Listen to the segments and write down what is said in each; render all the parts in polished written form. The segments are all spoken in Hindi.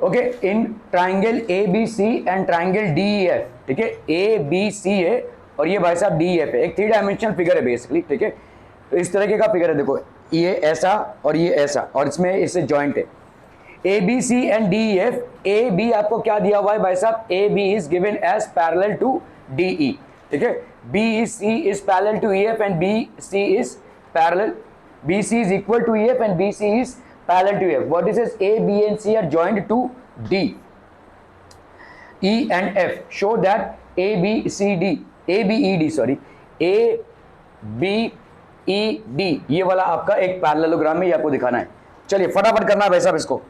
Okay, in triangle A B C and triangle D E F, ठीक है, ए बी सी है और ये भाई साहब डी एफ है, एक 3 डायमेंशनल फिगर है बेसिकली, ठीक है। तो इस तरीके का फिगर है, देखो ये ऐसा और ये ऐसा और इसमें इससे जॉइंट है A B C and D E F. A B आपको क्या दिया हुआ है भाई साहब, A B is given as parallel to D E, ठीक है। B C is parallel to E F and B C is parallel, B C is equal to E F and B C is parallel to E F. What is this, A B and C are joined to D E and F, show that A B C D, A B E D sorry, A B E D ये वाला आपका एक पैरेललोग्राम में ये आपको दिखाना है। चलिए फटाफट करना है भाई साहब इसको।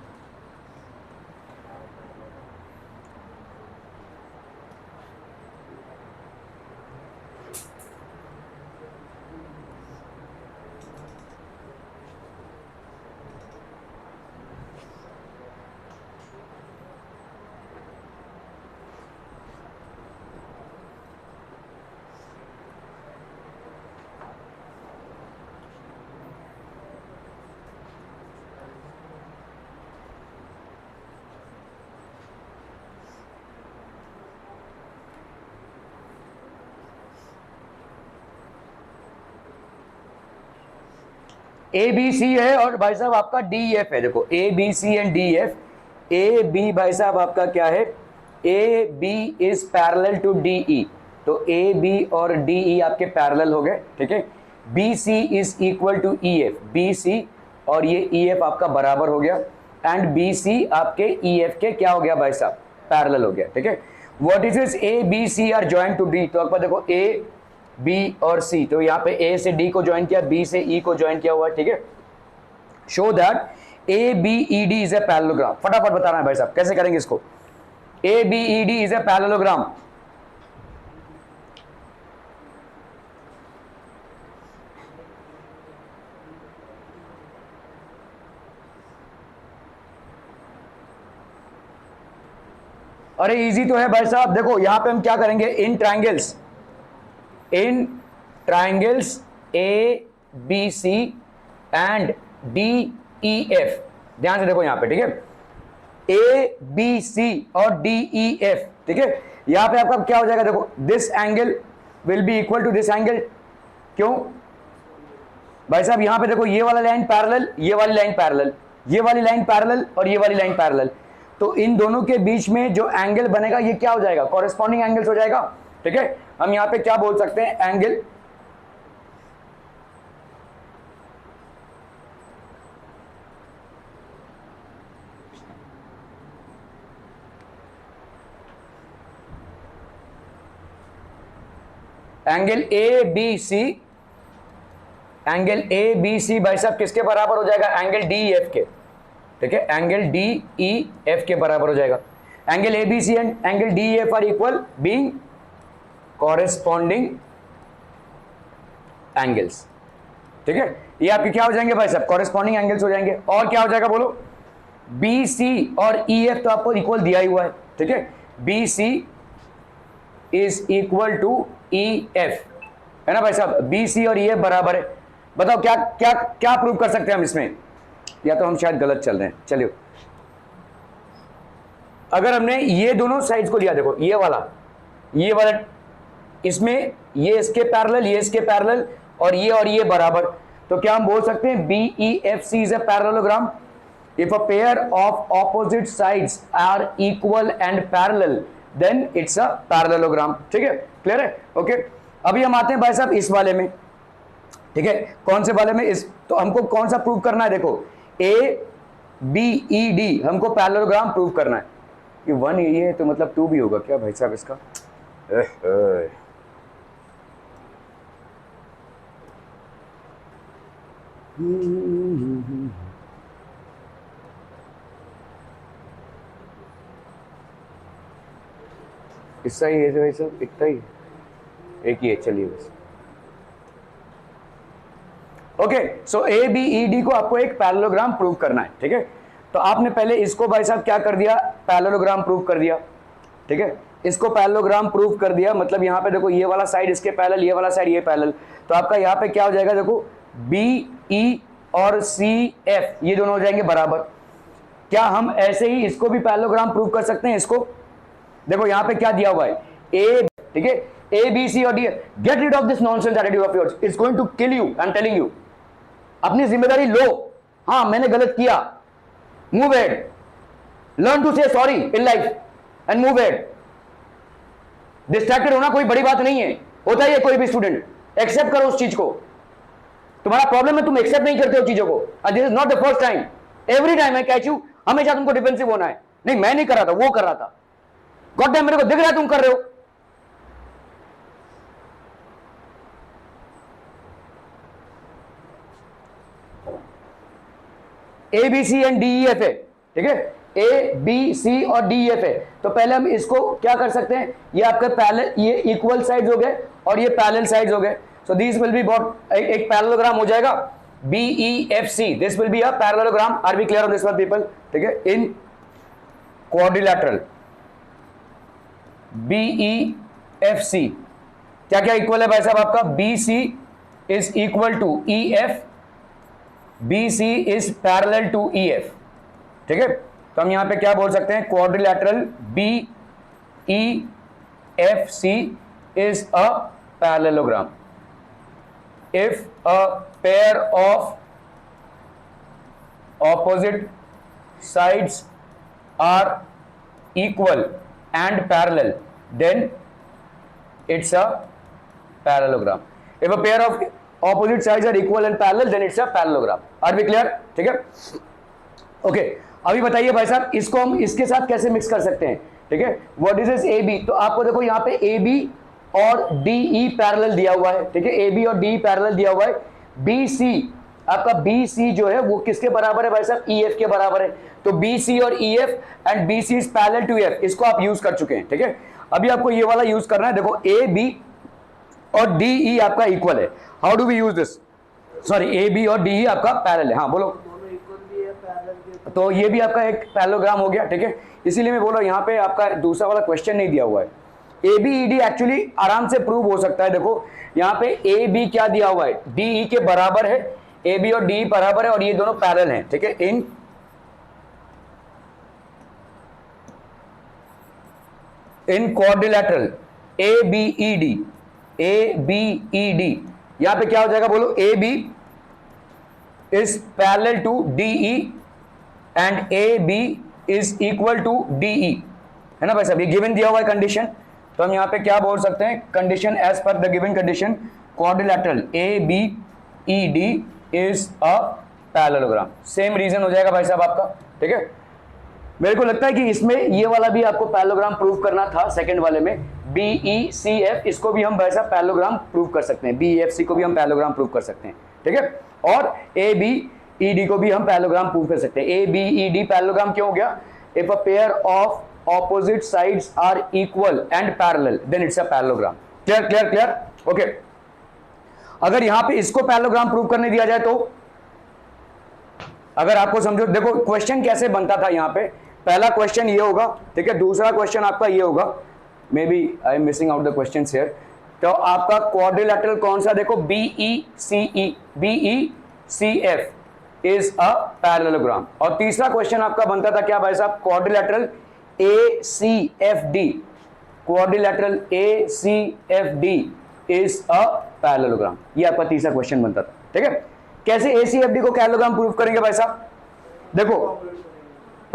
ए बी सी है और भाई साहब आपका डी एफ है, देखो A B C and D F. A B भाई साहब आपका क्या है, A B is parallel to D E, तो ए बी और डी ई आपके पैरेलल हो गए, ठीक है। B C is equal to E F, B C और ये ई एफ आपका बराबर हो गया एंड बी सी आपके ई एफ के क्या हो गया भाई साहब, पैरेलल हो गया, ठीक है। What is this, A B C are joint to D, तो आपका देखो ए बी और सी, तो यहाँ पे ए से डी को ज्वाइन किया, बी से ई को ज्वाइन किया हुआ है, ठीक है। Show that A B E D is a parallelogram. फटाफट बताना है भाई साहब कैसे करेंगे इसको, A B E D is a parallelogram. अरे इजी तो है भाई साहब, देखो यहां पे हम क्या करेंगे, in triangles A B C and D E F, ध्यान से देखो यहां पे, ठीक है, ए बी सी और डी ई एफ, ठीक है। यहां पे आपका क्या हो जाएगा, देखो this angle will be equal to this angle, क्यों भाई साहब, यहां पे देखो ये वाला लाइन पैरेलल, ये वाली लाइन पैरेलल, ये वाली लाइन पैरेलल और ये वाली लाइन पैरेलल, तो इन दोनों के बीच में जो एंगल बनेगा ये क्या हो जाएगा, कॉरेस्पॉन्डिंग एंगल्स हो जाएगा, ठीक है। हम यहां पे क्या बोल सकते हैं, angle angle A B C, angle A B C भाई साहब किसके बराबर हो जाएगा, एंगल डी एफ के, ठीक है, एंगल डी ई एफ के बराबर हो जाएगा। Angle A B C and angle D F are equal being corresponding angles, ठीक है। ये आपके क्या हो जाएंगे भाई साहब, कॉरेस्पॉन्डिंग एंगल्स हो जाएंगे। और क्या हो जाएगा बोलो, बी सी और ई एफ तो आपको इक्वल दिया ही हुआ है, ठीक है, B C is equal to E F, है ना भाई साहब, बी सी और ई एफ बराबर है। बताओ क्या क्या क्या प्रूव कर सकते हैं हम इसमें, या तो हम शायद गलत चल रहे हैं। चलिए अगर हमने ये दोनों साइड्स को लिया, देखो ये वाला इसमें ये इसके पैरेलल, ये इसके पैरेलल और ये बराबर, तो क्या हम बोल सकते हैं B E F C is a parallelogram. If a pair of opposite sides are equal and parallel then it's a parallelogram, ठीक है, क्लियर है, ओके। अभी हम आते हैं भाई साहब इस वाले में, ठीक है, कौन से वाले में, इस, तो हमको कौन सा प्रूव करना है, देखो ए बी ई डी हमको पैरेललोग्राम प्रूव करना है। कि 1 ये है तो मतलब 2 भी होगा क्या भाई साहब इसका, इसका ही है भाई साहब, इतना ही एक ही है, चलिए बस। Okay, so A B E D को आपको एक पैरेललोग्राम प्रूव करना है, ठीक है। तो आपने पहले इसको भाई साहब क्या कर दिया, पैरेललोग्राम प्रूव कर दिया, ठीक है, इसको पैरेललोग्राम प्रूव कर दिया, मतलब यहां पे देखो ये वाला साइड इसके पैरेलल, ये वाला साइड ये पैरेलल, तो आपका यहां पे क्या हो जाएगा, देखो बी ई और सी एफ ये दोनों हो जाएंगे बराबर। क्या हम ऐसे ही इसको भी पैरेललोग्राम प्रूव कर सकते हैं? इसको देखो यहां पे क्या दिया हुआ है, ए, ठीक है, ए बी सी और D. Get rid of this nonsense attitude of yours, it's going to kill you, I am telling you. अपनी जिम्मेदारी लो, हाँ मैंने गलत किया, move ahead, learn to say sorry in life and move ahead. Distracted होना कोई बड़ी बात नहीं है, होता ही है कोई भी स्टूडेंट, एक्सेप्ट करो उस चीज को। तुम्हारा प्रॉब्लम है तुम एक्सेप्ट नहीं करते हो चीजों को, and this is not the first time, every time I catch you, हमेशा तुमको डिफेंसिव होना है। नहीं मैं नहीं कर रहा था, वो कर रहा था, गॉड डैम मेरे को दिख रहा है तुम कर रहे हो। A B C and D E F है, ठीक है, ए बी सी और डी एफ है। तो पहले हम इसको क्या कर सकते हैं, ये आपके पैरेलल, ये इक्वल साइड्स हो गए और ये पैरेलल साइड्स हो गए। सो दिस विल बी एक पैरेललोग्राम हो जाएगा, B E F C, this will be a parallelogram. Are we clear on this one people? ठीक है, in quadrilateral B E F C क्या क्या इक्वल है भाई साहब आपका, B C is equal to E F, B C is parallel to E F, ठीक है। तो हम यहां पे क्या बोल सकते हैं, quadrilateral B E F C is a parallelogram if a pair of opposite sides are equal and parallel, then it's a parallelogram. If a pair of opposite sides are equal and parallel, then it's a parallelogram. Are we clear? ठीक है, ओके। अभी बताइए भाई साहब, इसको हम इसके साथ कैसे मिक्स कर सकते हैं? ठीक है, what is this A B? तो आपको देखो यहाँ पे ए बी और डी ई पैरेलल दिया हुआ है, ठीक है, ए बी और डी ई पैरेलल दिया हुआ है। बी सी, आपका बी सी जो है वो किसके बराबर है भाई साहब, ई एफ के बराबर है। तो बी सी और E F and B C is parallel to F, इसको आप यूज कर चुके हैं, ठीक है। अभी आपको ये वाला यूज करना है, देखो ए बी और डी ई आपका इक्वल है। How do we use this? Sorry, A B और डी ई आपका पैरेलल है, हाँ बोलो। तो ये भी आपका एक पैरेललोग्राम हो गया, ठीक है। इसीलिए मैं बोल रहा हूं यहाँ पे आपका दूसरा वाला क्वेश्चन नहीं दिया हुआ है। A B E D actually आराम से प्रूव हो सकता है। देखो यहाँ पे ए बी क्या दिया हुआ है, डी ई के बराबर है, ए बी और डी ई बराबर है और ये दोनों पैरेलल हैं, ठीक है। In quadrilateral A B E D, A B E D, यहां पे क्या हो जाएगा बोलो, A B is parallel to D E and A B is equal to D E, है ना भाई साहब, ये गिवन दिया हुआ है कंडीशन। तो हम यहां पे क्या बोल सकते हैं, condition as per the given condition, quadrilateral A B E D is a parallelogram. Same reason हो जाएगा भाई साहब आपका, ठीक है। मेरे को लगता है कि इसमें ये वाला भी आपको पैरेललोग्राम प्रूव करना था, सेकंड वाले में बी ई सी एफ, इसको भी हम वैसा पैरेललोग्राम प्रूव कर सकते हैं, बी एफ सी को भी हम पैरेललोग्राम प्रूव कर सकते हैं, ठीक है। और ए बी ई डी को भी हम पैरेललोग्राम प्रूव कर सकते हैं। A B E D parallelogram क्यों हो गया, if a pair of opposite sides are equal and parallel, then it's a parallelogram. Clear clear clear, okay. अगर यहां पे इसको पैरेललोग्राम प्रूव करने दिया जाए तो, अगर आपको समझो, देखो क्वेश्चन कैसे बनता था यहाँ पे, पहला क्वेश्चन ये होगा, ठीक है, दूसरा क्वेश्चन आपका ये होगा, maybe I am missing out the question here. तो आपका क्वाड्रिलैटरल कौन सा, देखो B E C F is a parallelogram. और तीसरा क्वेश्चन आपका बनता था क्या भाई साहब, quadrilateral A C F D, quadrilateral A C F D is a parallelogram. ये आपका तीसरा क्वेश्चन बनता था, ठीक है। कैसे ए सी एफ डी को पैरेललोग्राम प्रूव करेंगे भाई साहब, देखो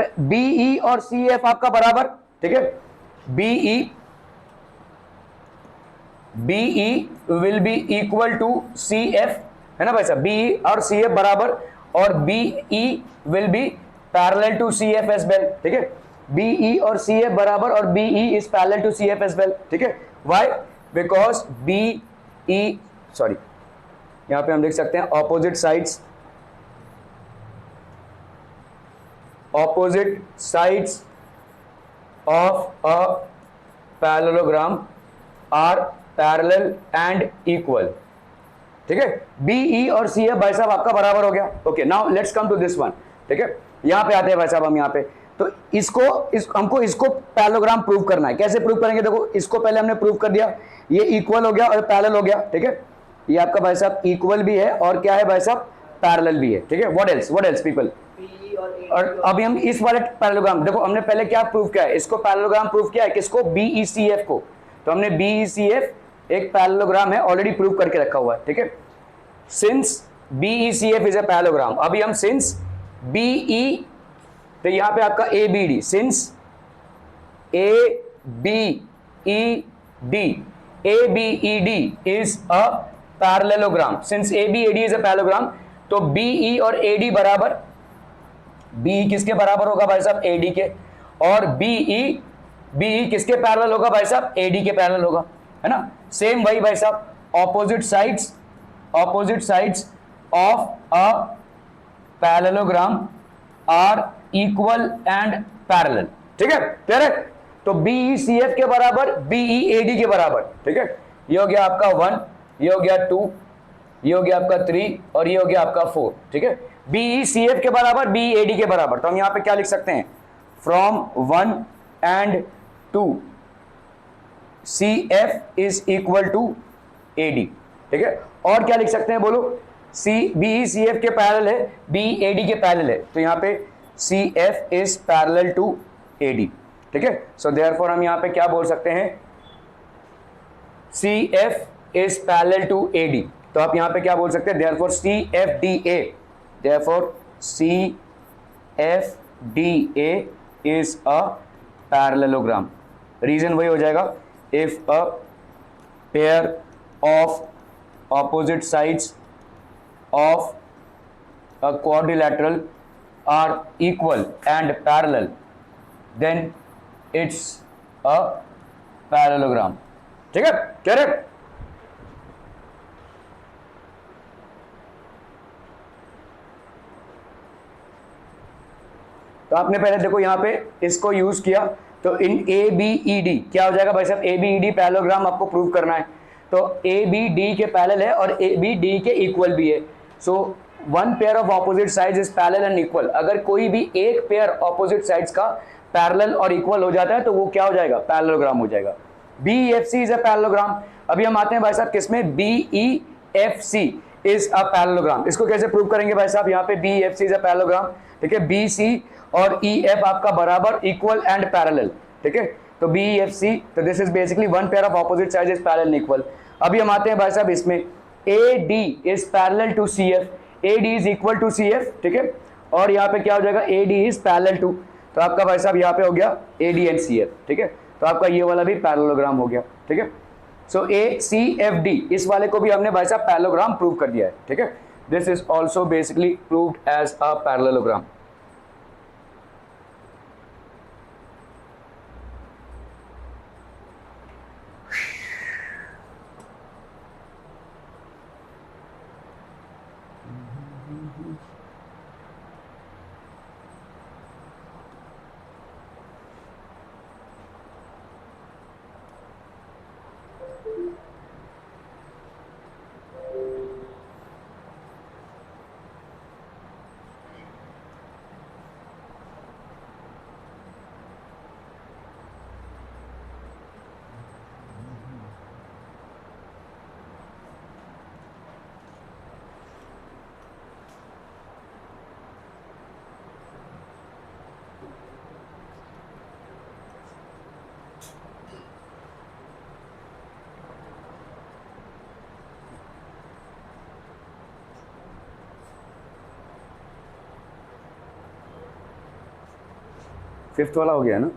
बीई और सी एफ आपका बराबर, ठीक है, BE will be equal to C F, है ना भाई साहब, बीई और सी एफ बराबर, और BE will be parallel to C F as well, ठीक है। बीई और सी एफ बराबर और BE is parallel to C F as well, ठीक है। व्हाई, बिकॉज बीई, सॉरी यहां पे हम लिख सकते हैं opposite sides, opposite sides of a parallelogram are parallel and equal, ठीक है। BE और CF भाई साहब आपका बराबर हो गया, okay. Now let's come to this one, ठीक है। यहां पे आते हैं भाई साहब हम, यहां पे तो हमको इसको पैरेललोग्राम प्रूव करना है। कैसे प्रूव करेंगे, देखो इसको पहले हमने प्रूव कर दिया, ये इक्वल हो गया और पैरेलल हो गया, ठीक है। ये आपका भाई साहब इक्वल भी है और क्या है भाई साहब, पैरेलल भी है, ठीक है। व्हाट एल्स पीपल, और अभी हम इस वाले पैरेललोग्राम, देखो हमने पहले क्या प्रूव किया है, इसको पैरेललोग्राम प्रूव किया है, किसको, BECF को। तो हमने BECF एक पैरेललोग्राम है, ऑलरेडी प्रूव करके रखा हुआ है, ठीक है। Since BECF is a parallelogram, अभी हम सिंस BE, तो यहां पे आपका ABD, since ABED is a parallelogram, since ABED is a parallelogram, तो BE और AD बराबर, BE किसके बराबर होगा भाई साहब, AD के, और BE किसके पैरेलल होगा भाई साहब, AD के पैरेलल होगा, है ना। सेम वही भाई साहब, opposite sides of a parallelogram are equal and parallel, ठीक है, क्लियर है। तो BECF के बराबर, BEAD के बराबर, ठीक है। ये हो गया आपका 1, ये हो गया 2, ये हो गया आपका 3 और ये हो गया आपका 4, ठीक है। BECF के बराबर, BEAD के बराबर, तो हम यहां पे क्या लिख सकते हैं, from 1 and 2 CF is equal to AD, ठीक है। और क्या लिख सकते हैं बोलो, BECF के पैरेलल है, BEAD के पैरेलल है, तो यहां पे CF is parallel to AD, ठीक है। सो देयरफॉर हम यहां पे क्या बोल सकते हैं, CF is parallel to AD, तो आप यहां पे क्या बोल सकते हैं, therefore CFDA is a parallelogram. Reason वही हो जाएगा, if a pair of opposite sides of a quadrilateral are equal and parallel, then it's a parallelogram, ठीक है, करेक्ट। तो आपने पहले देखो यहां पे इसको यूज किया, तो इन ABED क्या हो जाएगा भाई साहब, ABED पैरेललोग्राम आपको प्रूव करना है, तो ABD के पैरेलल है और ABD के इक्वल भी है, so one pair of opposite sides is parallel and equal. अगर कोई भी एक पेयर ऑपोजिट साइड्स का पैरेलल और इक्वल हो जाता है तो वो क्या हो जाएगा, पैरेललोग्राम हो जाएगा। BEFC is a parallelogram. अभी हम आते हैं भाई साहब किसमें, BEFC इज अ पैरेललोग्राम। इसको कैसे प्रूव करेंगे भाई साहब, यहाँ पे BEFC इज अ पैरेललोग्राम, ठीक है। BC और EF आपका बराबर, इक्वल एंड पैरेलल, ठीक है। तो BEFC, तो this is basically one pair of opposite sides is parallel and equal. अभी हम आते हैं भाई साहब इसमें, AD is parallel to CF, AD is equal to CF, ठीक है। और यहाँ पे क्या हो जाएगा, AD इज पैरेलल टू, तो आपका भाई साहब यहाँ पे हो गया AD एंड CF, ठीक है। तो आपका ये वाला भी पैरेललोग्राम हो गया, ठीक है। सो ACFD, इस वाले को भी हमने भाई साहब पैरेललोग्राम प्रूव कर दिया है, ठीक है। This is also basically proved as a parallelogram. Fifth वाला हो गया ना,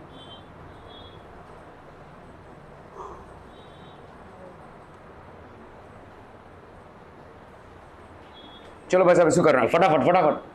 चलो भाई साहब इसको कर रहा हूं फटाफट फटाफट।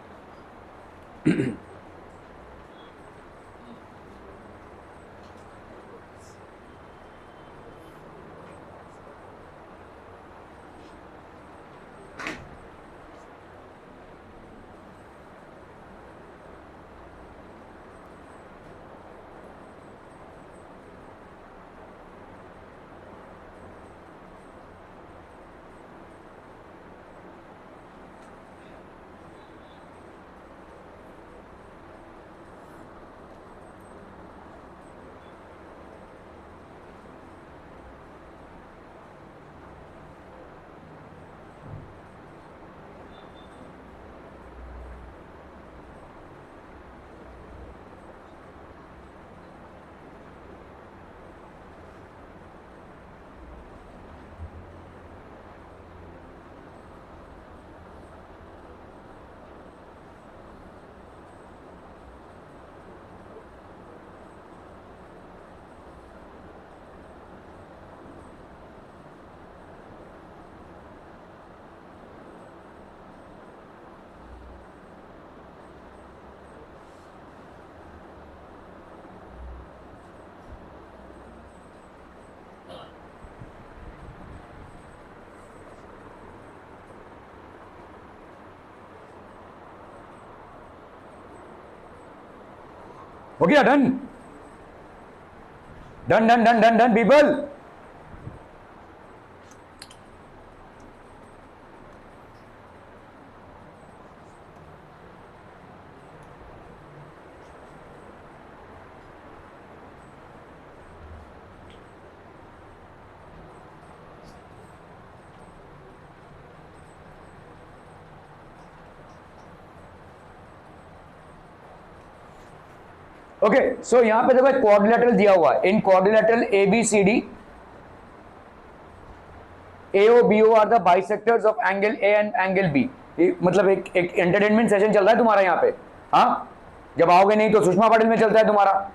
हो गया? Done done done done done done people. Okay, so यहां पे देखो एक क्वाड्रिलेटरल दिया हुआ है। In quadrilateral A B C D AO BO are the bisectors of angle A and angle B. मतलब एक एंटरटेनमेंट सेशन चल रहा है तुम्हारा यहाँ पे। हाँ, जब आओगे नहीं तो सुषमा पाटिल में चलता है तुम्हारा,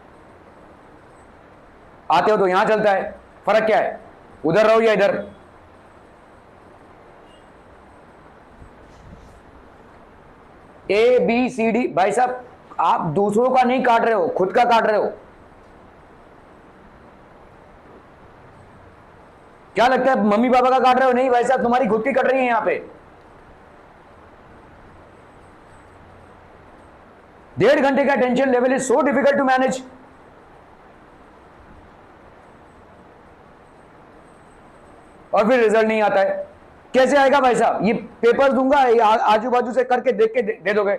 आते हो तो यहां चलता है। फर्क क्या है, उधर रहो या इधर? ABCD भाई साहब, आप दूसरों का नहीं काट रहे हो, खुद का काट रहे हो। क्या लगता है मम्मी पापा का काट रहे हो? नहीं भाई साहब, तुम्हारी खुद की कट रही है यहां पे। 1.5 घंटे का tension level is so difficult to manage. और फिर रिजल्ट नहीं आता है। कैसे आएगा भाई साहब? ये पेपर दूंगा, आजू बाजू से करके देख के दे दोगे,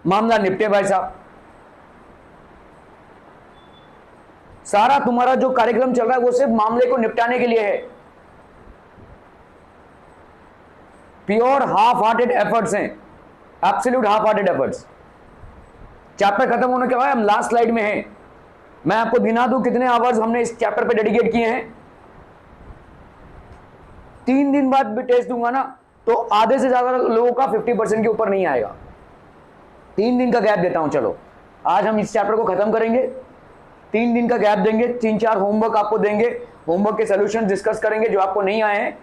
मामला निपटे भाई साहब। सारा तुम्हारा जो कार्यक्रम चल रहा है वो सिर्फ मामले को निपटाने के लिए है। प्योर हाफ हार्टेड एफर्ट्स हैं, absolute half hearted efforts. Chapter खत्म होने के बाद हम लास्ट स्लाइड में हैं। मैं आपको गिना दूं कितने आवर्स हमने इस चैप्टर पे डेडिकेट किए हैं। 3 दिन बाद भी टेस्ट दूंगा ना, तो आधे से ज्यादा लोगों का 50% के ऊपर नहीं आएगा। 3 दिन का गैप देता हूं। चलो आज हम इस चैप्टर को खत्म करेंगे, 3 दिन का गैप देंगे, 3-4 होमवर्क आपको देंगे, होमवर्क के सोल्यूशन डिस्कस करेंगे जो आपको नहीं आए हैं,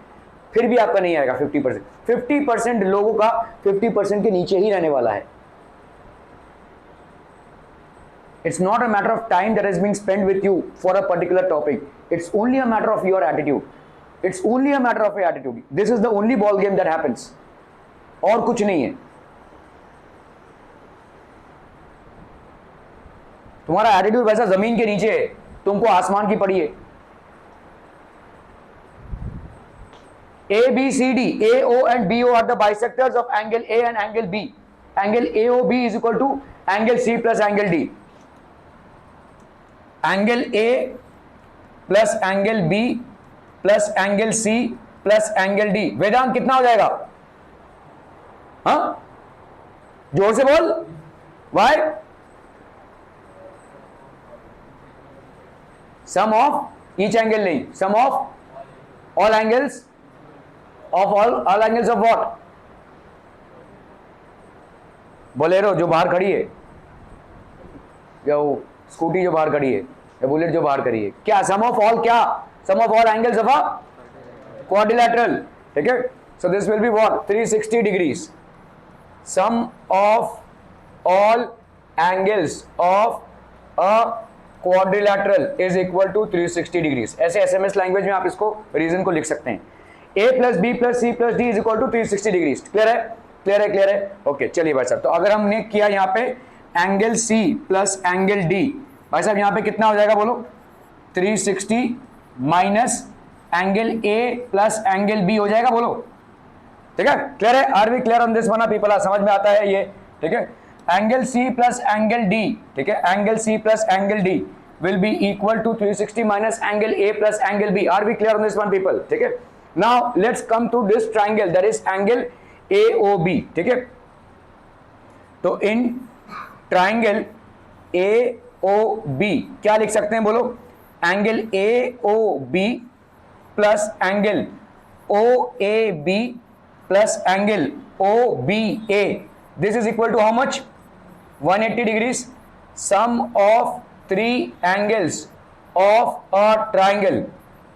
फिर भी आपका नहीं आएगा 50%। 50% लोगों का 50% के नीचे ही रहने वाला है। It's not a matter of time that is being spent with you for a particular topic. It's only a matter of your attitude. It's only a matter of your attitude. This is the only ball game that happens. और कुछ नहीं है। तुम्हारा एटीट्यूड वैसा जमीन के नीचे है, तुमको आसमान की पड़ी है। ABCD, AO and BO are the bisectors of angle A and angle B. Angle AOB is equal to angle C plus angle D. Angle A plus angle B plus angle C plus angle D. वेदांत कितना हो जाएगा? हाँ, जोर से बोल। Why? Sum of each angle नहीं, sum of all angles of all angles of what? Bolero जो बाहर खड़ी है, या वो स्कूटी जो बाहर खड़ी है, या बुलेट जो बाहर खड़ी है, क्या सम ऑफ ऑल? क्या sum of all angles of a quadrilateral? ठीक है, so this will be what? 360 degrees. Sum of all angles of a quadrilateral is equal to 360 degrees. ऐसे एसएमएस लैंग्वेज में आप इसको रीजन को लिख सकते हैं। A plus B plus C plus D is equal to 360 degrees. Clear है? क्लियर है? क्लियर है? ओके, चलिए भाई साहब, तो अगर हमने किया यहाँ पे angle C plus angle D, भाई साहब यहाँ पे कितना हो जाएगा बोलो? 360 minus angle A plus angle B हो जाएगा, बोलो। ठीक है, क्लियर है? Are we clear on this one people? समझ में आता है ये? ठीक है, angle C plus angle D, ठीक है, angle C plus angle D will be equal to 360 minus angle A plus angle B. Are we clear on this one people? ठीक है, now let's come to this triangle, that is angle AOB. ठीक है, तो इन ट्राइंगल AOB क्या लिख सकते हैं बोलो? Angle AOB plus angle OAB plus angle OBA, this is equal to how much? 180 degrees. Sum of 3 angles of a triangle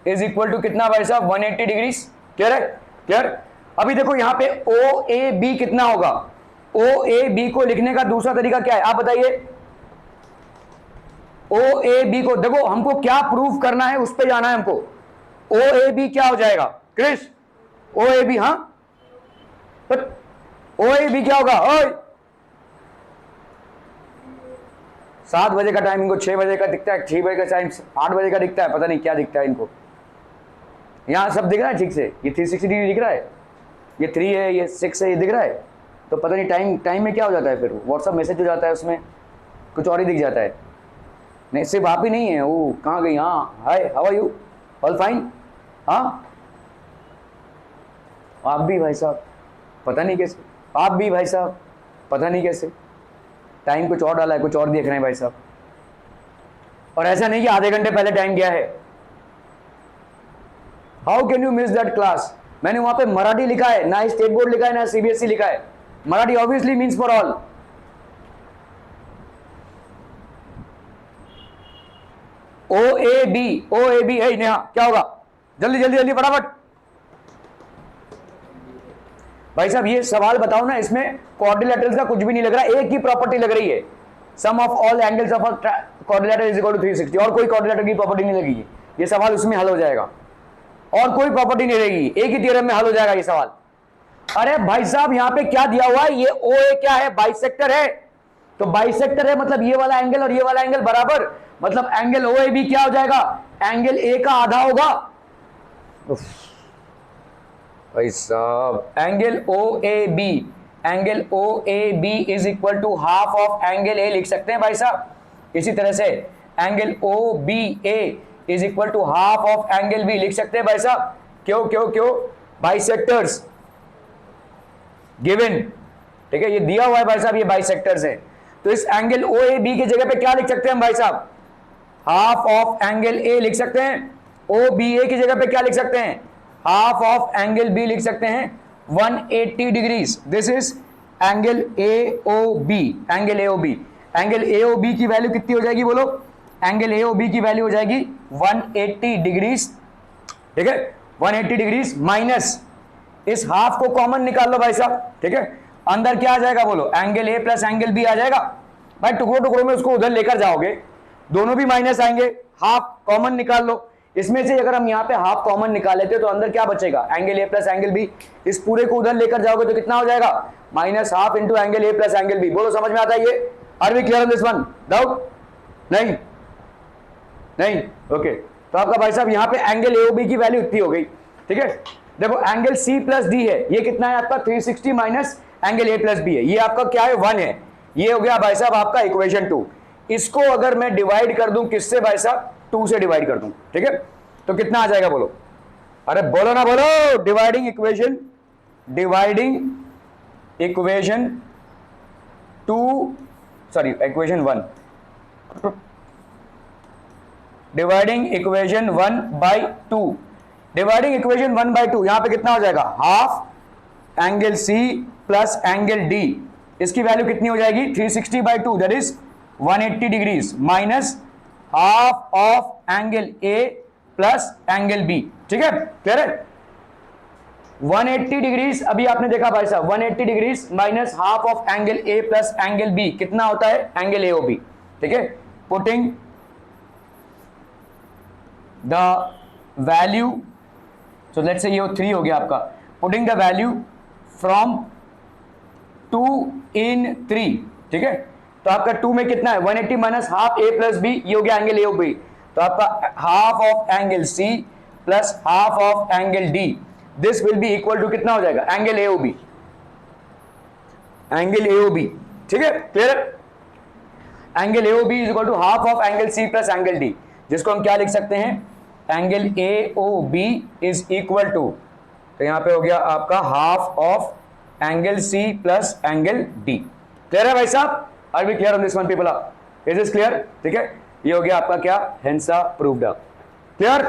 is equal to कितना भाई साहब? 180 डिग्रीज। क्लियर है? क्लियर? अभी देखो यहाँ पे OAB कितना होगा? OAB को लिखने का दूसरा तरीका क्या है आप बताइए? OAB को देखो, हमको क्या प्रूफ करना है उस पे जाना है हमको। OAB क्या हो जाएगा क्रिश? OAB, हाँ, OAB क्या होगा? ओए 7 बजे का टाइम इनको 6 बजे का दिखता है, 6 बजे का टाइम 8 बजे का दिखता है, पता नहीं क्या दिखता है इनको। यहाँ सब दिख रहा है ठीक से, ये 360 डिग्री दिख रहा है, ये 3 है, ये 6 है, ये दिख रहा है। तो पता नहीं टाइम में क्या हो जाता है, फिर व्हाट्सअप मैसेज हो जाता है, उसमें कुछ और ही दिख जाता है। नहीं सिर्फ आप ही नहीं है, वो कहाँ गई? हाँ hi, how are you, all fine. हाँ आप भी भाई साहब पता नहीं कैसे, आप भी भाई साहब पता नहीं कैसे, टाइम कुछ और डाला है, कुछ और देख रहे हैं भाई साहब। और ऐसा नहीं कि आधे घंटे पहले टाइम गया है। How can you miss that class? मैंने वहां पे मराठी लिखा है, ना स्टेट बोर्ड लिखा है, ना सीबीएसई लिखा है। Marathi obviously means for all. O A B है नेहा, क्या होगा? जल्दी जल्दी जल्दी फटाफट भाई साहब। ये सवाल बताओ ना, इसमें क्वाड्रिलेटरल्स का कुछ भी नहीं लग रहा, एक ही प्रॉपर्टी लग रही है, sum of all angles of a quadrilateral is equal to 360। और कोई क्वाड्रिलेटर की प्रॉपर्टी नहीं लगेगी, ये सवाल उसमें हल हो जाएगा। और कोई प्रॉपर्टी नहीं रहेगी, एक ही थ्योरम में हल हो जाएगा ये सवाल। अरे भाई साहब यहां पे क्या दिया हुआ है? ये ओ ए क्या है? बाइसेक्टर है। तो बाइसेक्टर है मतलब ये वाला एंगल और ये वाला एंगल बराबर, मतलब एंगल ओ ए बी क्या हो जाएगा? एंगल ए का आधा होगा। भाई साहब angle O A B, angle O A B is equal to half of angle A लिख सकते हैं भाई साहब। इसी तरह से angle O B A is equal to half of angle B लिख सकते हैं भाई साहब। क्यों क्यों क्यों? बाइसेक्टर्स गिवन, ठीक है, ये दिया हुआ है भाई साहब, ये बाइसेक्टर्स है। तो इस एंगल ओ ए बी की जगह पे क्या लिख सकते हैं भाई साहब? हाफ ऑफ एंगल ए लिख सकते हैं। ओ बी ए की जगह पे क्या लिख सकते हैं? हाफ ऑफ एंगल बी लिख सकते हैं 180 degrees. This is angle A O B, angle A O B. Angle A O B की वैल्यू कितनी हो जाएगी बोलो? एंगल ए ओ बी की वैल्यू हो जाएगी 180 डिग्रीज, ठीक है, 180 डिग्रीज माइनस इस हाफ को कॉमन निकाल लो भाई साहब, ठीक है। अंदर क्या आ जाएगा बोलो? Angle A plus angle B आ जाएगा भाई। टुकड़ों टुकड़ों में उसको उधर लेकर जाओगे, दोनों भी माइनस आएंगे, हाफ कॉमन निकाल लो। इसमें से अगर हम यहाँ पे हाफ कॉमन निकाल लेते तो अंदर क्या बचेगा? Angle A plus angle B. इस पूरे को उधर लेकर जाओगे तो कितना हो जाएगा? Minus half into angle A plus angle B. बोलो समझ में आता है ये? Are we clear on this one? Doubt नहीं? नहीं, ओके। तो आपका भाई साहब यहाँ पे एंगल ए ओ बी की वैल्यू इतनी हो गई, ठीक है। देखो एंगल सी प्लस डी है, ये कितना है आपका? 360 minus angle A plus B है, ये आपका क्या है? 1 है। ये हो गया भाई साहब आपका इक्वेशन 2। इसको अगर मैं डिवाइड कर दूं किससे भाई साहब? 2 से डिवाइड कर दूं, ठीक है, तो कितना आ जाएगा बोलो? अरे बोलो ना बोलो। Dividing equation 2, sorry equation 1, dividing equation 1 by 2, dividing equation 1 by 2, यहां पे कितना हो जाएगा? Half angle C plus angle D, इसकी वैल्यू कितनी हो जाएगी? 360 by 2 that is 180 degrees minus half of angle A plus angle B, ठीक है, क्लियर है? 180 डिग्रीज अभी आपने देखा भाई साहब, 180 degrees minus half of angle A plus angle B कितना होता है? एंगल ए ओ बी, ठीक है। Putting the value, so let's say ये 3 हो गया आपका। Putting the value from 2 in 3, ठीक है, तो आपका 2 में कितना है? 180 minus half A plus B, ये हो गया एंगल ए ओ बी। तो आपका half of angle C plus half of angle D, this will be equal to कितना हो जाएगा? Angle A O B, angle A O B, ठीक है, clear? Angle A O B is equal to half of angle C plus angle D, जिसको हम क्या लिख सकते हैं? Angle A O B is equal to, तो यहां पे हो गया आपका half of angle C plus angle D. Clear है भाई साहब? Are we clear on this one people? Is this clear? ठीक है, ये हो गया आपका क्या? Hence proved. क्लियर?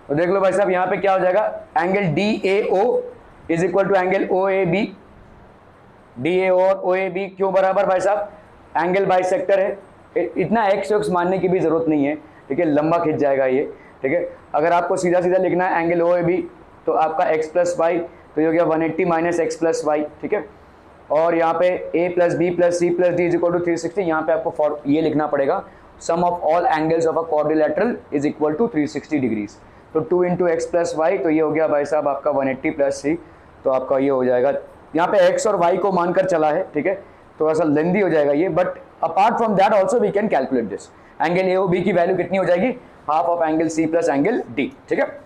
तो देख लो भाई साहब यहां पे क्या हो जाएगा? Angle D A O is equal to angle O A B. D A और ओ ए बी क्यों बराबर भाई साहब? एंगल बाइसेक्टर है, इतना एक्स एक्स मानने की भी जरूरत नहीं है, ठीक है, लंबा खिंच जाएगा ये, ठीक है। अगर आपको सीधा सीधा लिखना है एंगल ओ ए बी तो आपका x प्लस वाई, तो ये हो गया 180 माइनस एक्स प्लस वाई, ठीक है। और यहाँ पे a plus B plus C plus D is equal to 360, यहाँ पे आपको ये लिखना पड़ेगा sum of all angles of a quadrilateral is equal to 360 degrees. तो 2 इंटू एक्स प्लस वाई, तो ये हो गया भाई साहब आपका 180 प्लस सी, तो आपका ये हो जाएगा, यहाँ पे एक्स और वाई को मानकर चला है, ठीक है, थोड़ा सा लेंदी हो जाएगा ये, but apart from that also we can calculate this. Angle A O B की वैल्यू कितनी हो जाएगी, half of angle C plus angle D, ठीक है।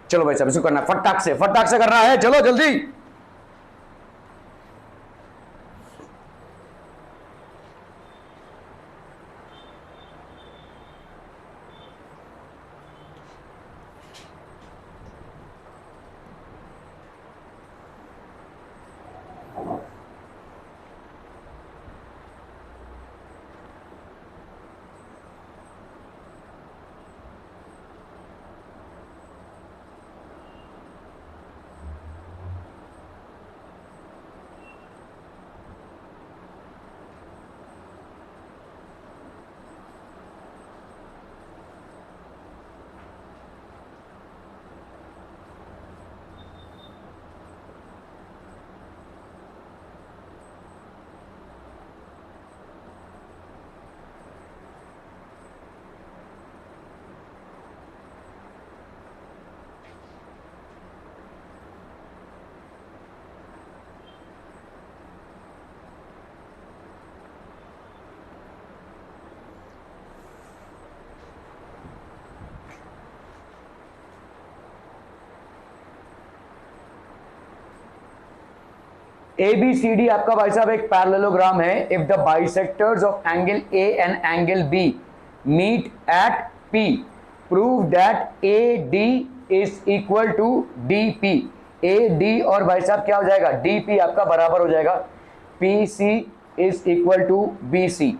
चलो भाई साहब इसको करना है, फटाक से करना है, चलो जल्दी। ABCD आपका भाई साहब एक पैरेललोग्राम है। If the bisectors of angle A and angle B meet at P, prove that AD is equal to DP। AD और भाई साहब क्या हो जाएगा, DP आपका बराबर हो जाएगा PC is equal to BC।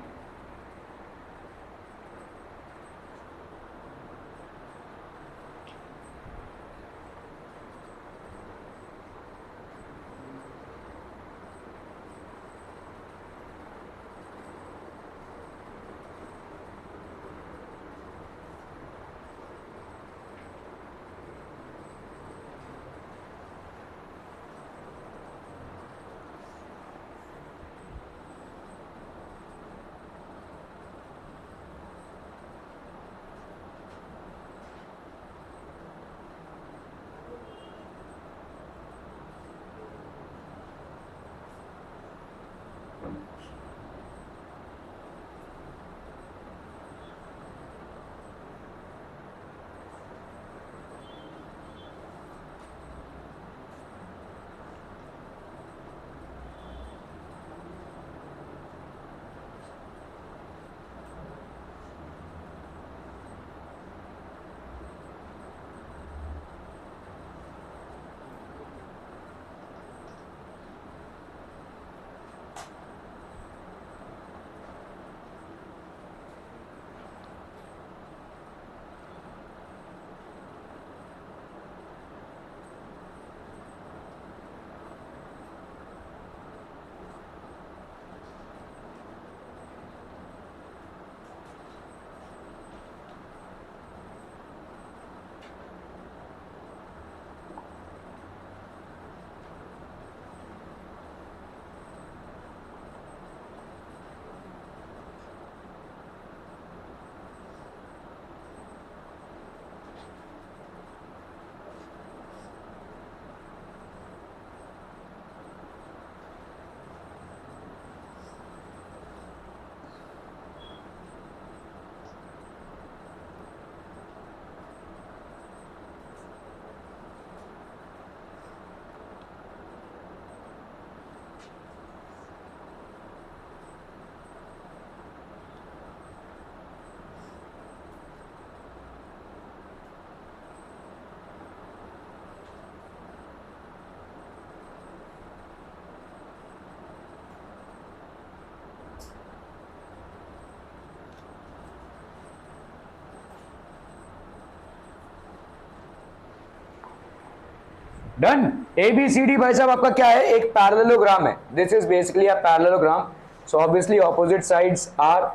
Done. ABCD भाई साहब आपका क्या है, एक पैरेललोग्राम है। This is basically a parallelogram, so obviously opposite sides are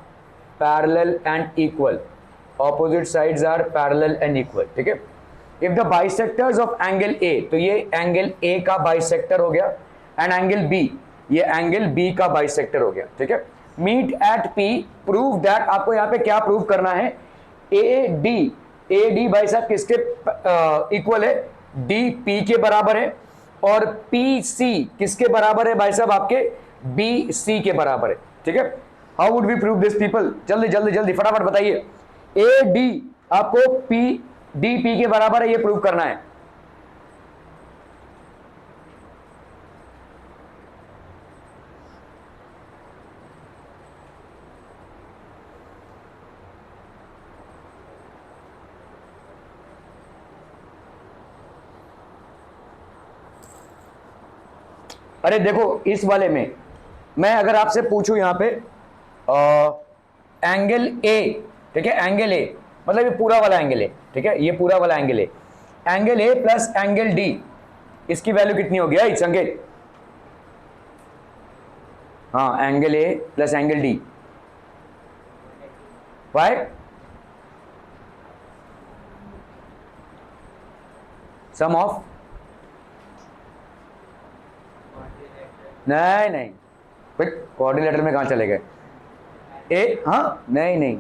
parallel and equal, opposite sides are parallel and equal, ठीक है। If the bisectors of angle A, तो ये एंगल ए का बाइसेक्टर हो गया, एंड एंगल बी, ये एंगल बी का बाइसेक्टर हो गया, ठीक है, meet at P, prove that, आपको यहाँ पे क्या प्रूव करना है, ए डी भाई साहब किसके इक्वल है, डी पी के बराबर है, और पी सी किसके बराबर है भाई साहब, आपके बी सी के बराबर है, ठीक है। How would we prove this people, जल्दी जल्दी जल्दी फटाफट बताइए, ए डी आपको पी डी पी के बराबर है, ये प्रूव करना है। अरे देखो इस वाले में मैं अगर आपसे पूछूं यहां पे एंगल ए, ठीक है, एंगल ए मतलब ये पूरा वाला एंगल है, ठीक है, ये पूरा वाला एंगल है, angle A plus angle D, इसकी वैल्यू कितनी होगी भाई संकेत, हाँ angle A plus angle D, why sum of, नहीं कोऑर्डिनेटर में कहां चले गए, ए, हाँ नहीं,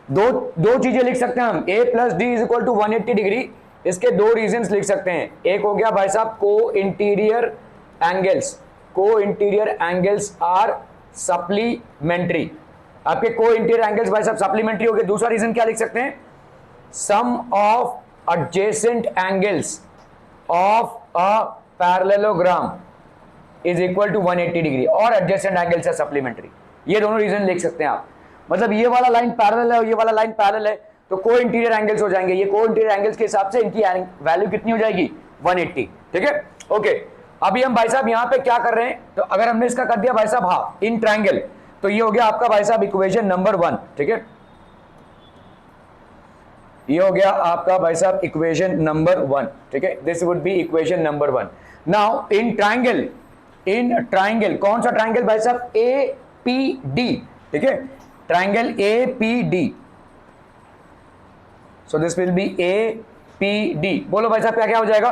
दो चीजें लिख सकते हैं हम, A plus D is equal to 180 degree, इसके दो रीजंस लिख सकते हैं, एक हो गया भाई साहब को इंटीरियर एंगल्स आर सप्लीमेंट्री, आपके को इंटीरियर एंगल्स भाई साहब सप्लीमेंट्री हो गए, दूसरा रीजन क्या लिख सकते हैं, sum of adjacent angles of a parallelogram is equal to 180 degree, और एडजेसेंट एंगल्स है सप्लीमेंट्री, ये दोनों रीजन लिख सकते हैं आप, मतलब ये वाला लाइन पैरेलल है और ये वाला लाइन पैरेलल है तो को इंटीरियर एंगल्स हो जाएंगे, ये को इंटीरियर एंगल्स के हिसाब से इनकी वैल्यू कितनी हो जाएगी 180, ठीक है, ओके। अभी हम भाई साहब यहां पे क्या कर रहे हैं, तो अगर हमने इसका कर दिया भाई साहब हाफ इन ट्रायंगल, तो ये हो गया आपका भाई साहब इक्वेशन नंबर 1, ठीक है, ये हो गया आपका भाई साहब इक्वेशन नंबर 1, ठीक है, this would be equation number 1। Now in triangle कौन सा ट्रायंगल भाई साहब, ए पी डी, ठीक है, triangle A P D, so this will be A P D, बोलो भाई साहब क्या क्या हो जाएगा,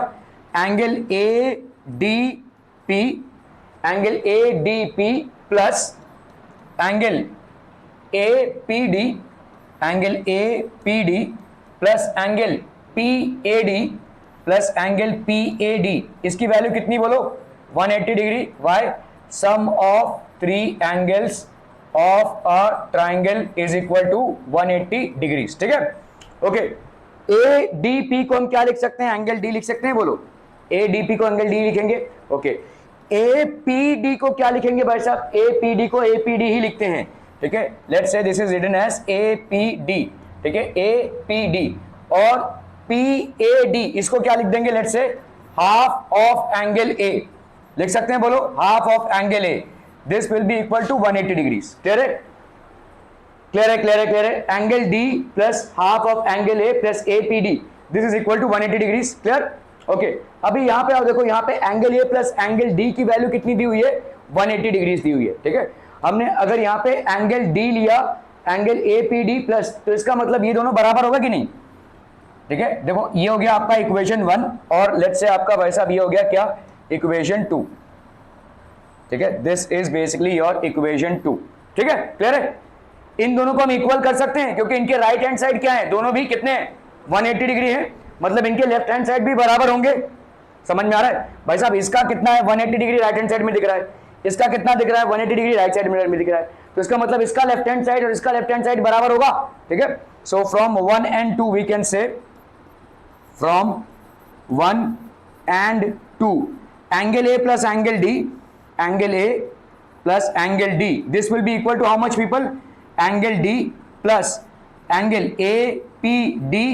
angle A D P, angle A D P plus angle A P D, angle A P D plus angle P A D plus angle P A D, इसकी वैल्यू कितनी बोलो 180 degree, why sum of 3 angles of a triangle is equal to 180 degrees, ठीक है, ओके। ए डी पी को हम क्या लिख सकते हैं, एंगल डी लिख सकते हैं, बोलो ए डी पी को एंगल डी लिखेंगे, ओके। ए पी डी को क्या लिखेंगे भाई साहब, ए पी डी को ए पी डी ही लिखते हैं, ठीक है, let's say this is written as A P D, ठीक है, ए पी डी, और पी ए डी इसको क्या लिख देंगे, let's say half of angle A लिख सकते हैं, बोलो half of angle A, this will be equal to 180 degrees, clear है, क्लियर है, angle D plus half of angle A plus A P D, this is equal to 180 degrees, clear, okay. अभी यहां पे आओ, देखो यहां पे angle A plus angle D की वैल्यू कितनी दी हुई है, 180 डिग्रीज दी हुई है, ठीक है, हमने अगर यहां पे एंगल डी लिया angle A P D plus, तो इसका मतलब ये दोनों बराबर होगा कि नहीं, ठीक है, देखो ये हो गया आपका इक्वेशन 1, और लेट्स से आपका भाई साहब ये हो गया क्या, इक्वेशन 2, ठीक है, this is basically your equation 2, ठीक है, क्लियर है। इन दोनों को हम इक्वल कर सकते हैं क्योंकि इनके राइट हैंड साइड क्या है, दोनों भी कितने हैं 180 डिग्री है, मतलब इनके लेफ्ट हैंड साइड भी बराबर होंगे, समझ में आ रहा है भाई साहब, इसका कितना है 180 डिग्री राइट हैंड साइड में दिख रहा है, इसका कितना दिख रहा है 180 डिग्री राइट साइड में दिख रहा है, तो इसका मतलब इसका लेफ्ट हैंड साइड और इसका लेफ्ट हैंड साइड बराबर होगा, ठीक है। So from 1 and 2 we can say, from 1 and 2 angle A plus angle D, angle A plus angle D, this will be equal to how much people, angle D plus angle A P D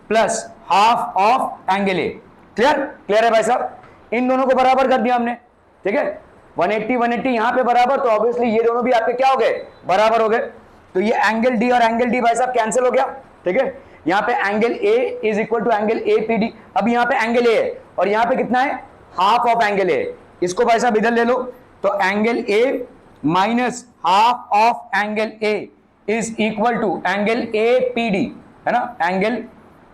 plus half of angle A, clear है भाई साहब, इन दोनों को बराबर कर दिया हमने, ठीक है, 180 यहां पे बराबर, तो ऑब्वियसली ये दोनों भी आपके क्या हो गए, बराबर हो गए, तो ये एंगल डी और एंगल डी भाई साहब कैंसिल हो गया, ठीक है, यहां पे angle A is equal to angle A P D, अब यहां पे एंगल ए है और यहां पे कितना है, हाफ ऑफ एंगल ए, इसको भाई साहब इधर ले लो, तो angle A minus half of angle A is equal to angle A P D, है ना, angle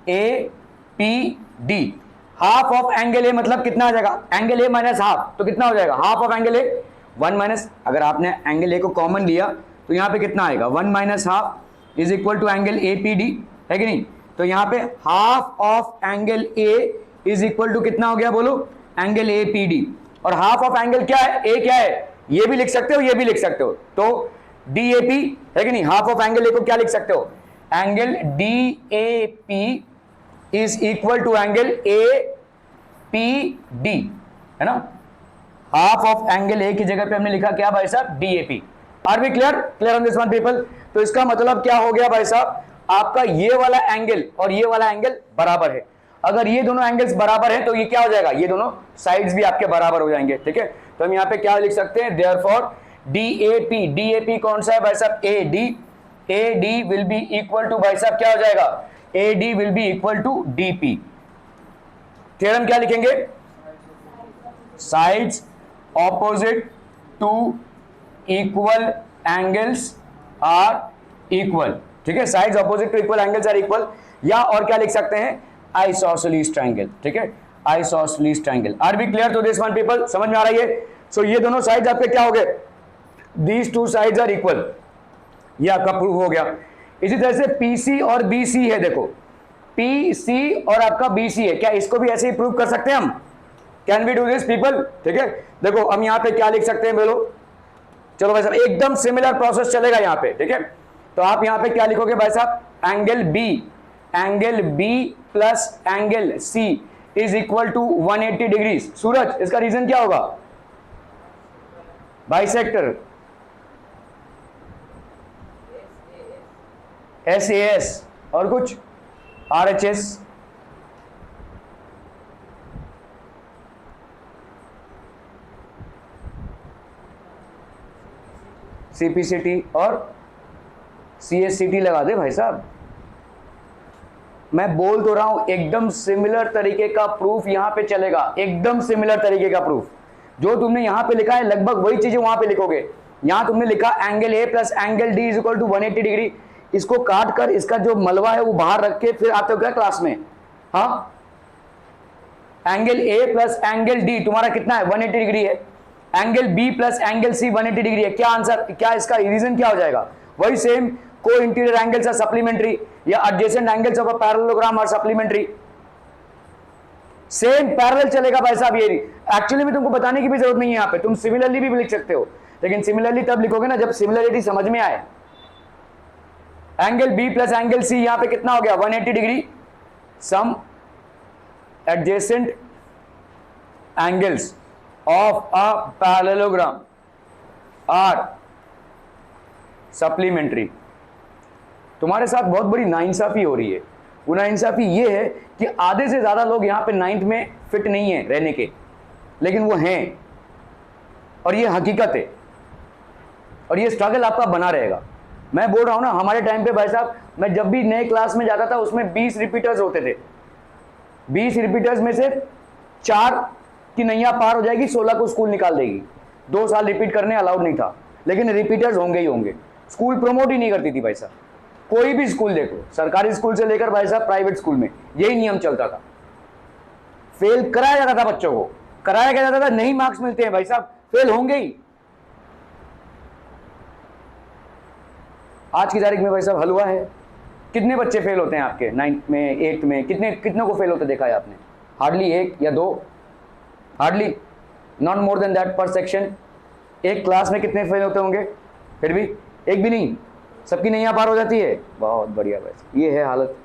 A P D. Half of angle A मतलब कितना आ जाएगा, एंगल ए माइनस हाफ, तो कितना हो जाएगा half of angle A 1 minus, अगर आपने एंगल ए को कॉमन लिया तो यहाँ पे कितना आएगा 1 minus half is equal to angle A P D, है कि नहीं। तो यहाँ पे half of angle A is equal to कितना हो गया बोलो, एंगल ए पी डी। और हाफ ऑफ एंगल क्या है, ए क्या है, ये भी लिख सकते हो ये भी लिख सकते हो, तो डी ए पी, है कि नहीं। हाफ ऑफ एंगल ए को क्या लिख सकते हो, angle D A P is equal to angle A P D, है ना। हाफ ऑफ एंगल ए की जगह पे हमने लिखा क्या भाई साहब, D A P. Are we clear, clear on this one people. तो इसका मतलब क्या हो गया भाई साहब, आपका ये वाला एंगल और ये वाला एंगल बराबर है। अगर ये दोनों एंगल्स बराबर हैं तो ये क्या हो जाएगा, ये दोनों साइड्स भी आपके बराबर हो जाएंगे, ठीक है। तो हम यहाँ पे क्या लिख सकते हैं, देयरफॉर डी ए पी कौन सा है भाई साहब, A D will be equal to भाई साहब क्या हो जाएगा, A D will be equal to D P. Theorem क्या लिखेंगे, sides opposite to equal angles are equal, ठीक है। Sides opposite to equal angles are equal, या और क्या लिख सकते हैं, आइसोसेलेस ट्रायंगल, ठीक है, isosceles triangle. Are be clear to this one people, समझ में आ रही है। सो ये दोनों साइड्स आपके क्या हो गए, these two sides are equal, ये आपका प्रूव हो गया। इसी तरह से पीसी और बीसी है, देखो पीसी और आपका बीसी है, क्या इसको भी ऐसे ही प्रूव कर सकते हैं हम, can we do this people, ठीक है। देखो हम यहाँ पे क्या लिख सकते हैं बोलो, चलो भाई साहब एकदम सिमिलर प्रोसेस चलेगा यहाँ पे, ठीक है। तो आप यहाँ पे क्या लिखोगे भाई साहब, angle B plus angle C is equal to 180 degree. Suraj इसका रीजन क्या होगा, बाइसेक्टर, SAS और कुछ RHS, CPCT और CSCT लगा दे भाई साहब। मैं बोल तो रहा हूं एकदम सिमिलर तरीके का प्रूफ यहां पे चलेगा, एकदम सिमिलर तरीके का प्रूफ। जो तुमने यहां पे लिखा है लगभग वही चीजें वहां पे लिखोगे। यहां तुमने लिखा angle A plus angle D is equal to 180 degree, इसको काट कर इसका जो मलबा है वो बाहर रख के फिर आते हो क्या क्लास में, हाँ angle A plus angle D तुम्हारा कितना है 180 डिग्री है, angle B plus angle C 180 degree है। क्या आंसर, क्या इसका रीजन क्या हो जाएगा, वही same, co interior angles are supplementary या adjacent angles of a parallelogram are supplementary, same parallel चलेगा भाई साहब। ये एक्चुअली में तुमको बताने की भी जरूरत नहीं है, यहाँ पे तुम सिमिलरली भी लिख सकते हो, लेकिन सिमिलरली तब लिखोगे ना जब सिमिलरिटी समझ में आए। Angle B plus angle C यहां पे कितना हो गया 180 degree, sum adjacent angles of a parallelogram are supplementary. तुम्हारे साथ बहुत बड़ी नाइंसाफी हो रही है। वो नाइंसाफी ये है कि आधे से ज्यादा लोग यहाँ पे 9th में फिट नहीं है रहने के, लेकिन वो हैं, और ये हकीकत है, और ये स्ट्रगल आपका बना रहेगा। मैं बोल रहा हूं ना, हमारे टाइम पे भाई साहब मैं जब भी नए क्लास में जाता था उसमें 20 रिपीटर्स होते थे, 20 रिपीटर्स में से 4 की नैया पार हो जाएगी, 16 को स्कूल निकाल देगी। 2 साल रिपीट करने अलाउड नहीं था, लेकिन रिपीटर्स होंगे ही होंगे। स्कूल प्रमोट ही नहीं करती थी भाई साहब, कोई भी स्कूल देखो, सरकारी स्कूल से लेकर भाई साहब प्राइवेट स्कूल में यही नियम चलता था। फेल कराया जाता था बच्चों को, कराया क्या जाता था, नहीं मार्क्स मिलते हैं भाई साहब, फेल होंगे ही। आज की तारीख में भाई साहब हलवा है। कितने बच्चे फेल होते हैं आपके 9th में 8th में, कितनों को फेल होते देखा है आपने, हार्डली 1 या 2, hardly, not more than that पर सेक्शन। एक क्लास में कितने फेल होते होंगे, फिर भी एक भी नहीं, सबकी नैया पार हो जाती है। बहुत बढ़िया भाई, ये है हालत।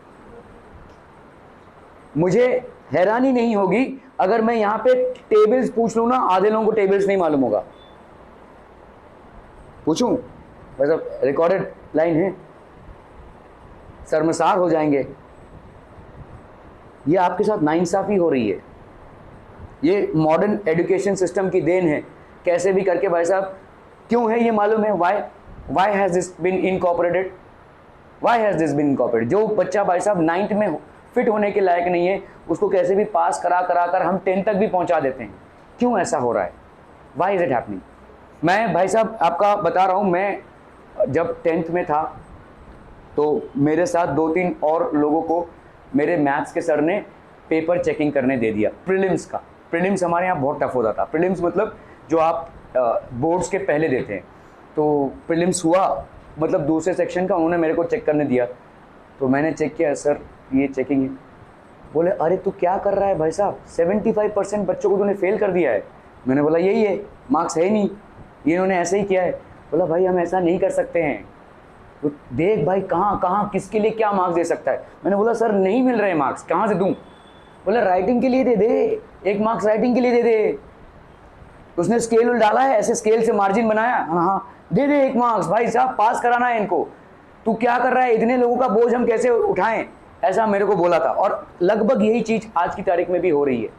मुझे हैरानी नहीं होगी अगर मैं यहाँ पे टेबल्स पूछ लूँ ना, आधे लोगों को टेबल्स नहीं मालूम होगा। पूछूं भाई साहब, रिकॉर्डेड लाइन है, शर्मसार हो जाएंगे। ये आपके साथ नाइंसाफी हो रही है, ये मॉडर्न एजुकेशन सिस्टम की देन है। कैसे भी करके भाई साहब, क्यों है ये मालूम है, why has this been incorporated, why has this been incorporated. जो बच्चा भाई साहब 9th में फिट होने के लायक नहीं है, उसको कैसे भी पास करा कर हम 10 तक भी पहुंचा देते हैं। क्यों ऐसा हो रहा है, वाई इज इट हैपनिंग। मैं भाई साहब आपका बता रहा हूँ, मैं जब 10th में था तो मेरे साथ 2-3 और लोगों को मेरे मैथ्स के सर ने पेपर चेकिंग करने दे दिया प्रीलिम्स का। प्रीलिम्स हमारे यहाँ बहुत टफ होता था। प्रीलिम्स मतलब जो आप बोर्ड्स के पहले देते हैं। तो प्रीलिम्स हुआ, मतलब दूसरे सेक्शन का उन्होंने मेरे को चेक करने दिया। तो मैंने चेक किया, सर ये चेकिंग है। बोले अरे तू क्या कर रहा है भाई साहब, 75% बच्चों को तूने फेल कर दिया है। मैंने बोला यही है, मार्क्स है ही नहीं, ये इन्होंने ऐसे ही किया है। बोला भाई हम ऐसा नहीं कर सकते हैं, तो देख भाई कहाँ कहाँ किसके लिए क्या मार्क्स दे सकता है। मैंने बोला सर नहीं मिल रहे मार्क्स, कहाँ से दूँ। बोला राइटिंग के लिए दे दे, 1 मार्क्स राइटिंग के लिए दे दे। उसने स्केल डाला है, ऐसे स्केल से मार्जिन बनाया, हाँ हाँ दे दे 1 मार्क्स, भाई साहब पास कराना है इनको, तू क्या कर रहा है, इतने लोगों का बोझ हम कैसे उठाएं, ऐसा मेरे को बोला था। और लगभग यही चीज़ आज की तारीख में भी हो रही है,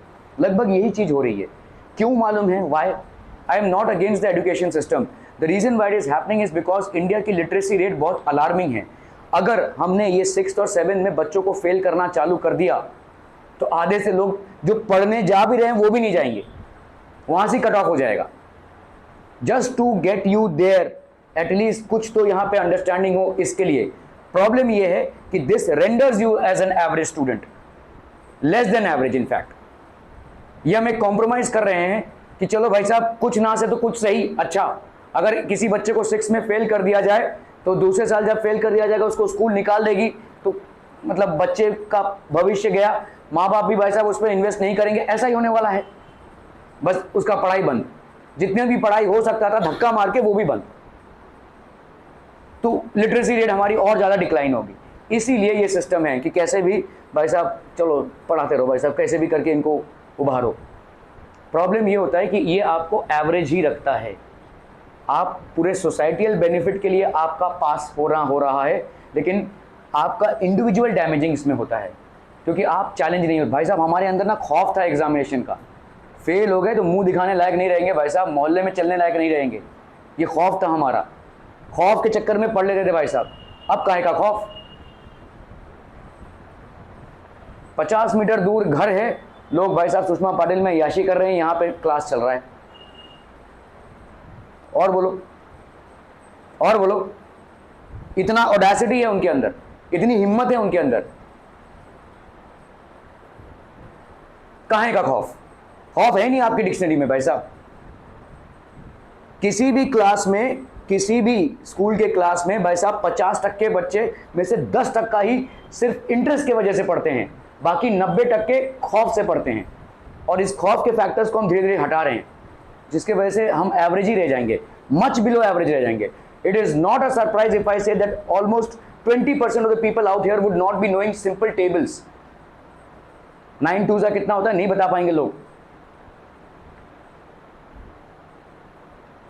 लगभग यही चीज़ हो रही है। क्यों मालूम है why? I am not against the education system, the reason why it is happening is because India की लिटरेसी रेट बहुत अलार्मिंग है। अगर हमने ये 6th और 7th में बच्चों को फेल करना चालू कर दिया तो आधे से लोग जो पढ़ने जा भी रहे हैं वो भी नहीं जाएंगे, वहाँ से कट ऑफ हो जाएगा। Just to get you there, at least कुछ तो यहाँ पे अंडरस्टैंडिंग हो इसके लिए। प्रॉब्लम ये है कि this renders you as an average student, less than average in fact. ये हम एक कॉम्प्रोमाइज कर रहे हैं कि चलो भाई साहब कुछ ना से तो कुछ सही। अच्छा, अगर किसी बच्चे को 6 में फेल कर दिया जाए तो दूसरे साल जब फेल कर दिया जाएगा उसको स्कूल निकाल देगी, तो मतलब बच्चे का भविष्य गया, माँ बाप भी भाई साहब उस पर इन्वेस्ट नहीं करेंगे, ऐसा ही होने वाला है। बस उसका पढ़ाई बंद, जितने भी पढ़ाई हो सकता था धक्का मार के वो भी बंद, तो लिटरेसी रेट हमारी और ज़्यादा डिक्लाइन होगी। इसीलिए ये सिस्टम है कि कैसे भी भाई साहब चलो पढ़ाते रहो भाई साहब, कैसे भी करके इनको उभारो। प्रॉब्लम ये होता है कि ये आपको एवरेज ही रखता है। आप पूरे सोसाइटियल बेनिफिट के लिए आपका पास हो रहा है, लेकिन आपका इंडिविजुअल डैमेजिंग इसमें होता है, क्योंकि आप चैलेंज नहीं होते। भाई साहब हमारे अंदर ना खौफ था एग्जामिनेशन का, फेल हो गए तो मुंह दिखाने लायक नहीं रहेंगे भाई साहब, मोहल्ले में चलने लायक नहीं रहेंगे, ये खौफ था हमारा। खौफ के चक्कर में पढ़ लेते थे भाई साहब। अब काहे का खौफ, 50 मीटर दूर घर है, लोग भाई साहब सुषमा पाटिल में याशी कर रहे हैं, यहाँ पे क्लास चल रहा है। और बोलो, और बोलो, इतना ऑडेसिटी है उनके अंदर, इतनी हिम्मत है उनके अंदर, काहे का खौफ? खौफ है नहीं आपकी डिक्शनरी में भाई साहब। किसी भी क्लास में, किसी भी स्कूल के क्लास में भाई साहब 50% बच्चे में से 10% ही सिर्फ इंटरेस्ट की वजह से पढ़ते हैं, बाकी 90% खौफ से पढ़ते हैं। और इस खौफ के फैक्टर्स को हम धीरे धीरे हटा रहे हैं, जिसके वजह से हम एवरेज ही रह जाएंगे, मच बिलो एवरेज रह जाएंगे। It is not a surprise if I say that almost 20% of the people out here would not be knowing simple tables. 9 2 कितना होता है नहीं बता पाएंगे लोग,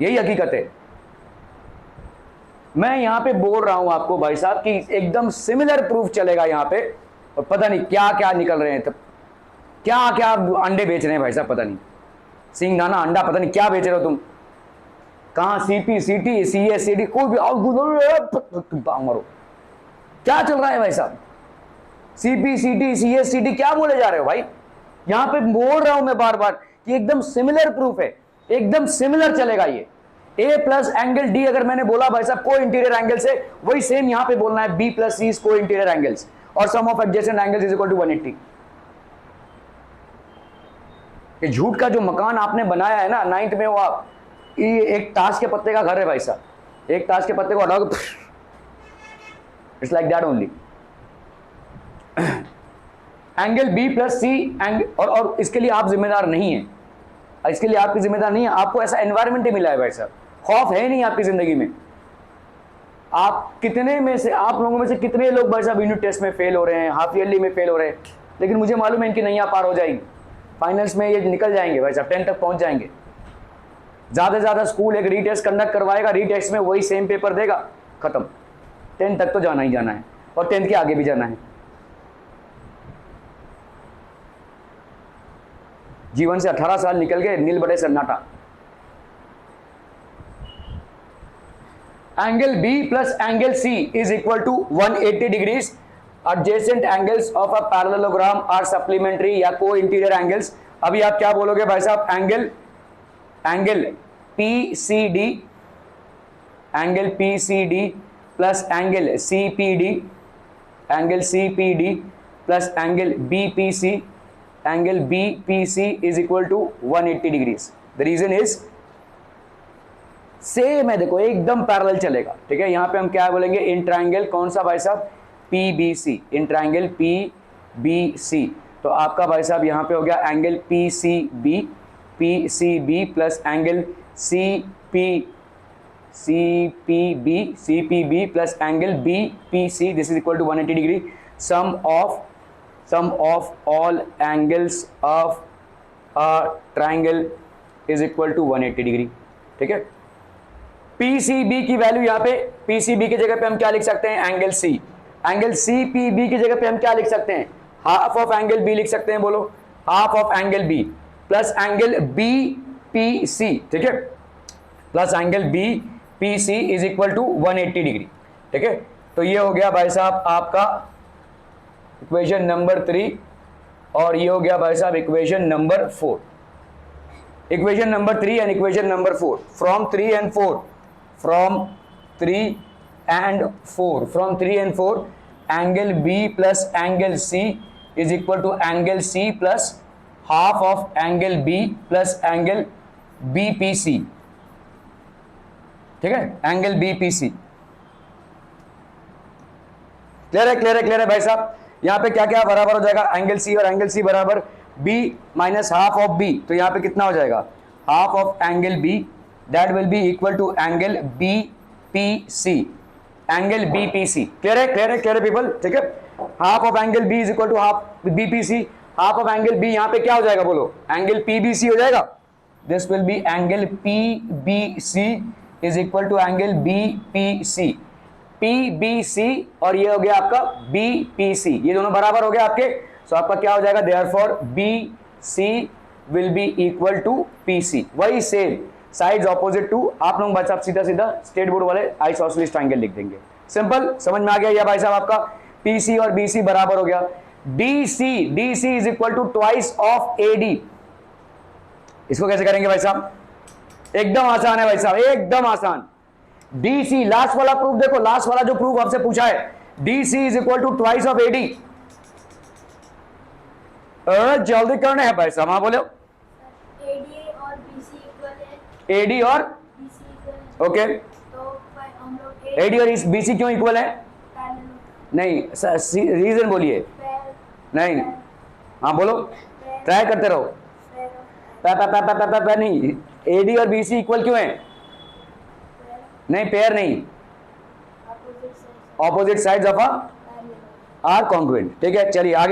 यही हकीकत है। मैं यहां पे बोल रहा हूं आपको भाई साहब कि एकदम सिमिलर प्रूफ चलेगा यहां पे, और पता नहीं क्या क्या निकल रहे हैं, तब क्या क्या अंडे बेच रहे हैं भाई साहब, पता नहीं सिंह नाना अंडा, पता नहीं क्या बेच रहे हो तुम, कहां सीपी सीटी सीएससीडी कोई भी मरो, क्या चल रहा है भाई साहब? सीपी सीटी सीएससीडी क्या बोले जा रहे हो भाई? यहां पे बोल रहा हूं मैं बार बार कि एकदम सिमिलर प्रूफ है, एकदम सिमिलर चलेगा ये। A प्लस एंगल D अगर मैंने बोला भाई साहब को इंटीरियर एंगल से, वही सेम यहां पे बोलना है B प्लस C को इंटीरियर एंगल्स, और sum of adjacent angles is equal to 180। ये झूठ का जो मकान आपने बनाया है ना 9th में, वो आप ये एक ताश के पत्ते का घर है भाई साहब, एक ताश के पत्ते को हटाओगे, it's like that only. Angle B plus C angle, और इसके लिए आप जिम्मेदार नहीं है, इसके लिए आपकी जिम्मेदार नहीं है, आपको ऐसा एनवायरनमेंट ही मिला है भाई साहब। खौफ है नहीं आपकी जिंदगी में। आप कितने में से, आप लोगों में से कितने लोग भाई साहब यूनिट टेस्ट में फेल हो रहे हैं, हाफ ईयरली में फेल हो रहे हैं, लेकिन मुझे मालूम है इनकी नैया पार हो जाएगी, फाइनल्स में ये निकल जाएंगे भाई साहब, 10 तक पहुंच जाएंगे। ज़्यादा से ज़्यादा स्कूल एक रीटेस्ट कंडक्ट करवाएगा, रीटेस्ट में वही सेम पेपर देगा, खत्म, 10 तक तो जाना ही जाना है, और 10 के आगे भी जाना है। जीवन से 18 साल निकल गए, नील बड़े सन्नाटा। Angle B plus angle C is equal to 180 degrees. Adjacent angles of a parallelogram are supplementary या को इंटीरियर एंगल्स। अभी आप क्या बोलोगे भाई साहब? Angle PCD, angle PCD plus angle CPD, angle CPD plus angle BPC angle BPC is equal to 180 degrees. The reason is same है, देखो एकदम पैरेलल चलेगा, ठीक है। यहां पे हम क्या बोलेंगे, इन ट्रायंगल कौन सा भाई साहब, PBC, इन ट्रायंगल PBC। तो आपका भाई साहब यहां पे हो गया angle PCB plus angle CPB plus angle BPC, this is equal to 180 degree. Sum of all angles of a triangle is equal to 180 degree, ठीक है। PCB की वैल्यू यहां पे, PCB की जगह पे हम क्या लिख सकते हैं, एंगल C। एंगल CPB की जगह पे हम क्या लिख सकते हैं, हाफ ऑफ एंगल B लिख सकते हैं, बोलो half of angle B plus angle BPC, ठीक है, plus angle BPC is equal to 180 degree, ठीक है। तो ये हो गया भाई साहब आपका इक्वेशन नंबर 3 और ये हो गया भाई साहब equation number 4। Equation number 3 and equation number 4 from 3 and 4 angle B plus angle C is equal to angle C plus half of angle B plus angle BPC, ठीक है, एंगल BPC। क्लियर है भाई साहब। यहां पे क्या क्या बराबर हो जाएगा, एंगल C और एंगल C बराबर B minus half of B, तो यहां पे कितना हो जाएगा, half of angle B, that will be equal to angle BPC, angle BPC। Clear है पीपल, ठीक है। Half of angle B is equal to half BPC, half of angle B यहां पे क्या हो जाएगा, बोलो एंगल PBC हो जाएगा। This will be angle PBC is equal to angle BPC, PBC और ये हो गया आपका BPC, ये दोनों बराबर हो गया आपके। सो आपका क्या हो जाएगा, therefore BC will be equal to PC, वही सेम साइड्स ऑपोजिट टू, आप लोग बच्चा सीधा स्टेट बोर्ड वाले आइसोसेलेस ट्रायंगल लिख देंगे। सिंपल, समझ में आ गया ये भाई साहब आपका PC और BC बराबर हो गया। DC is equal to twice of AD। इसको कैसे करेंगे भाई साहब, एकदम आसान है भाई साहब, एकदम आसान। DC लास्ट वाला प्रूफ देखो, लास्ट वाला जो प्रूफ आपसे पूछा है, DC is equal to twice of AD। जल्दी करने हैं भाई साहब, हाँ बोलो। AD और ओके, AD और BC क्यों इक्वल है, नहीं रीजन बोलिए, नहीं हाँ बोलो, ट्राई करते रहो। नहीं, AD और BC इक्वल क्यों है, नहीं पेयर नहीं, opposite sides of are congruent, ठीक है। चलिए आगे।